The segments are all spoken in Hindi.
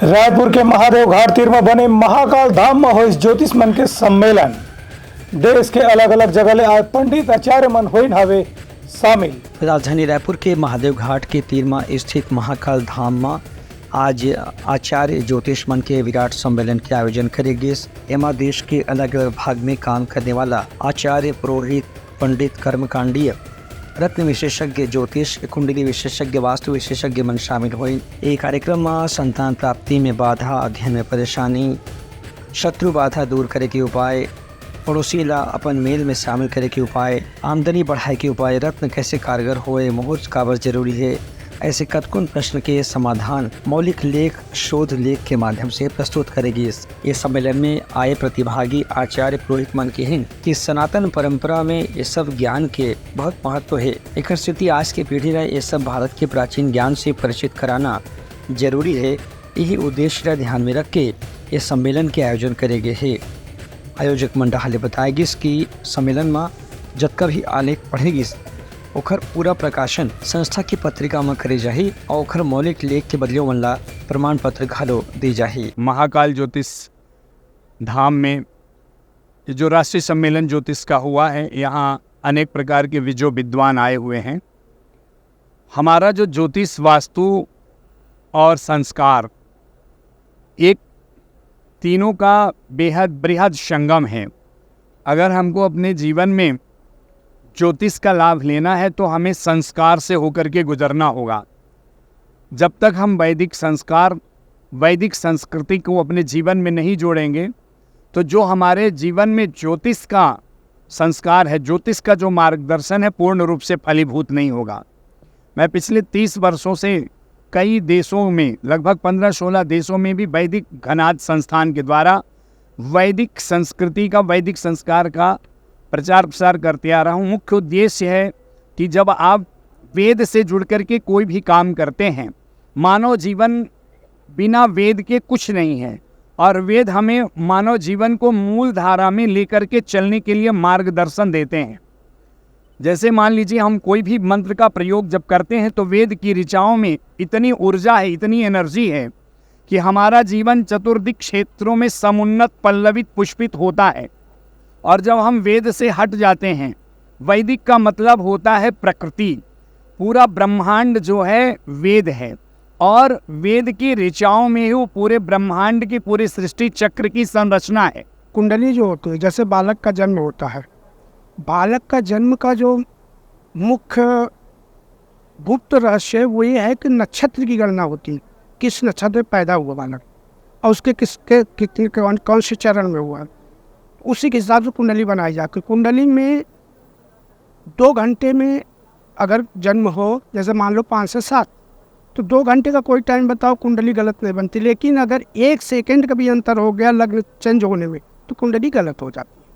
रायपुर के महादेव घाट तीर में बने महाकाल धाम में हुई ज्योतिष मन के सम्मेलन। देश के अलग अलग जगह ले आए पंडित आचार्य मन हुई हवे शामिल। राजधानी रायपुर के महादेव घाट के तीर में स्थित महाकाल धाम में आज आचार्य ज्योतिष मन के विराट सम्मेलन के आयोजन करेगी। एमा देश के अलग अलग भाग में काम करने वाला आचार्य, पुरोहित, पंडित, कर्मकांडीय, रत्न विशेषज्ञ, ज्योतिष, कुंडली विशेषज्ञ, वास्तु विशेषज्ञ मन शामिल हुए। ये कार्यक्रम में संतान प्राप्ति में बाधा, अध्ययन में परेशानी, शत्रु बाधा दूर करे के उपाय, पड़ोसी ला अपन मेल में शामिल करे के उपाय, आमदनी बढ़ाए के उपाय, रत्न कैसे कारगर होए, मुहूर्त काबर जरूरी है, ऐसे कतकुन प्रश्न के समाधान मौलिक लेख, शोध लेख के माध्यम से प्रस्तुत करेगी। इस सम्मेलन में आए प्रतिभागी आचार्य, पुरोहित मन के हैं कि सनातन परंपरा में ये सब ज्ञान के बहुत महत्व है। एक स्थिति आज की पीढ़ी ने ये सब भारत के प्राचीन ज्ञान से परिचित कराना जरूरी है। यही उद्देश्य ध्यान में रख के ये सम्मेलन के आयोजन करेगे है। आयोजक मंडल ने बताएगी कि सम्मेलन में जतका भी आलेख पढ़ेगी ओखर पूरा प्रकाशन संस्था की पत्रिका में करे जाही और ओखर मौलिक लेख के बदले मनला प्रमाण पत्र घालो दी जाही। महाकाल ज्योतिष धाम में जो राष्ट्रीय सम्मेलन ज्योतिष का हुआ है, यहाँ अनेक प्रकार के विद्वान आए हुए हैं। हमारा जो ज्योतिष, वास्तु और संस्कार एक तीनों का बेहद बृहद संगम है। अगर हमको अपने जीवन में ज्योतिष का लाभ लेना है तो हमें संस्कार से होकर के गुजरना होगा। जब तक हम वैदिक संस्कार, वैदिक संस्कृति को अपने जीवन में नहीं जोड़ेंगे तो जो हमारे जीवन में ज्योतिष का संस्कार है, ज्योतिष का जो मार्गदर्शन है, पूर्ण रूप से फलीभूत नहीं होगा। मैं पिछले 30 वर्षों से कई देशों में, लगभग 15-16 देशों में भी वैदिक घनाद संस्थान के द्वारा वैदिक संस्कृति का, वैदिक संस्कार का प्रचार प्रसार करते आ रहा हूँ। मुख्य उद्देश्य है कि जब आप वेद से जुड़ कर के कोई भी काम करते हैं, मानव जीवन बिना वेद के कुछ नहीं है और वेद हमें मानव जीवन को मूल धारा में लेकर के चलने के लिए मार्गदर्शन देते हैं। जैसे मान लीजिए हम कोई भी मंत्र का प्रयोग जब करते हैं तो वेद की ऋचाओं में इतनी ऊर्जा है, इतनी एनर्जी है कि हमारा जीवन चतुर्दिक क्षेत्रों में समुन्नत, पल्लवित, पुष्पित होता है। और जब हम वेद से हट जाते हैं, वैदिक का मतलब होता है प्रकृति, पूरा ब्रह्मांड जो है वेद है और वेद की ऋचाओं में ही वो पूरे ब्रह्मांड की, पूरी सृष्टि चक्र की संरचना है। कुंडली जो होती है, जैसे बालक का जन्म होता है, बालक का जन्म का जो मुख्य गुप्त रहस्य वो ये है कि नक्षत्र की गणना होती है, किस नक्षत्र में पैदा हुआ बालक और उसके किसके कितने कौन से चरण में हुआ, उसी के हिसाब से कुंडली बनाई जाती है। कुंडली में 2 घंटे में अगर जन्म हो, जैसे मान लो 5 से 7, तो 2 घंटे का कोई टाइम बताओ, कुंडली गलत नहीं बनती। लेकिन अगर 1 सेकंड का भी अंतर हो गया लग्न चेंज होने में तो कुंडली गलत हो जाती है।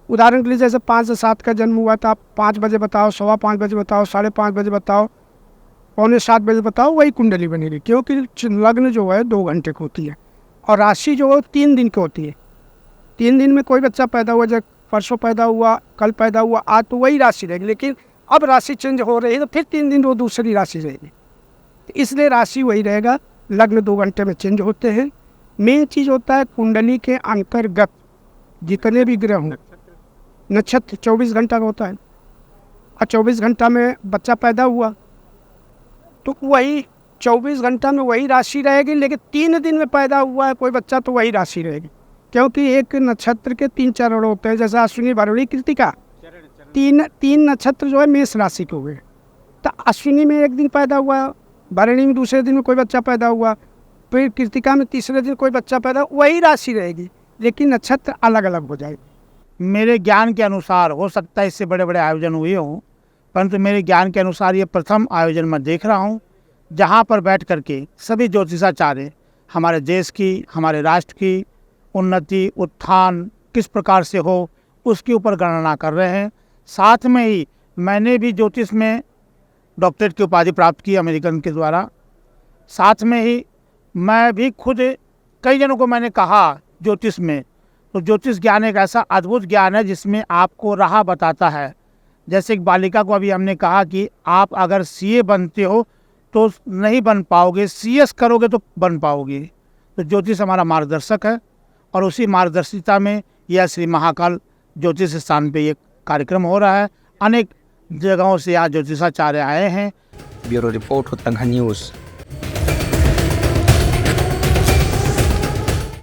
उदाहरण के लिए जैसे 5 से 7 का जन्म हुआ था, आप 5 बजे बताओ, 5:15 बजे बताओ, 5:30 बजे बताओ, 6:45 बजे बताओ, वही कुंडली बनेगी। क्योंकि लग्न जो है 2 घंटे की होती है और राशि जो है 3 दिन की होती है। 3 दिन में कोई बच्चा पैदा हुआ, जब परसों पैदा हुआ, कल पैदा हुआ, आज, तो वही राशि रहेगी। लेकिन अब राशि चेंज हो रही है तो फिर 3 दिन वो दूसरी राशि रहेगी। तो इसलिए राशि वही रहेगा, लग्न 2 घंटे में चेंज होते हैं। मेन चीज़ होता है कुंडली के अंतर्गत जितने भी ग्रह हों, नक्षत्र 24 घंटा का होता है और 24 घंटा में बच्चा पैदा हुआ तो वही 24 घंटा में वही राशि रहेगी। लेकिन 3 दिन में पैदा हुआ है कोई बच्चा तो वही राशि रहेगी, क्योंकि एक नक्षत्र के 3 चरण होते हैं। जैसे अश्विनी, भरणी, कृतिका, तीन नक्षत्र जो है मेष राशि के हुए। तो अश्विनी में 1 दिन पैदा हुआ, भरणी में दूसरे दिन में कोई बच्चा पैदा हुआ, फिर कृतिका में तीसरे दिन कोई बच्चा पैदा, वही राशि रहेगी लेकिन नक्षत्र अलग अलग हो जाएगी। मेरे ज्ञान के अनुसार, हो सकता है इससे बड़े बड़े आयोजन हुए हों, परंतु मेरे ज्ञान के अनुसार ये प्रथम आयोजन मैं देख रहा हूँ जहाँ पर बैठ करके सभी ज्योतिषाचार्य हमारे देश की, हमारे राष्ट्र की उन्नति, उत्थान किस प्रकार से हो उसके ऊपर गणना कर रहे हैं। साथ में ही मैंने भी ज्योतिष में डॉक्टरेट की उपाधि प्राप्त की अमेरिकन के द्वारा। साथ में ही मैं भी खुद कई जनों को मैंने कहा ज्योतिष में, तो ज्योतिष ज्ञान एक ऐसा अद्भुत ज्ञान है जिसमें आपको राह बताता है। जैसे एक बालिका को अभी हमने कहा कि आप अगर सीए बनते हो तो नहीं बन पाओगे, सीएस करोगे तो बन पाओगे। तो ज्योतिष हमारा मार्गदर्शक है और उसी मार्गदर्शिता में यह श्री महाकाल ज्योतिष स्थान पे ये कार्यक्रम हो रहा है। अनेक जगहों से यहाँ ज्योतिषाचार्य आए हैं। Bureau report Uttang news.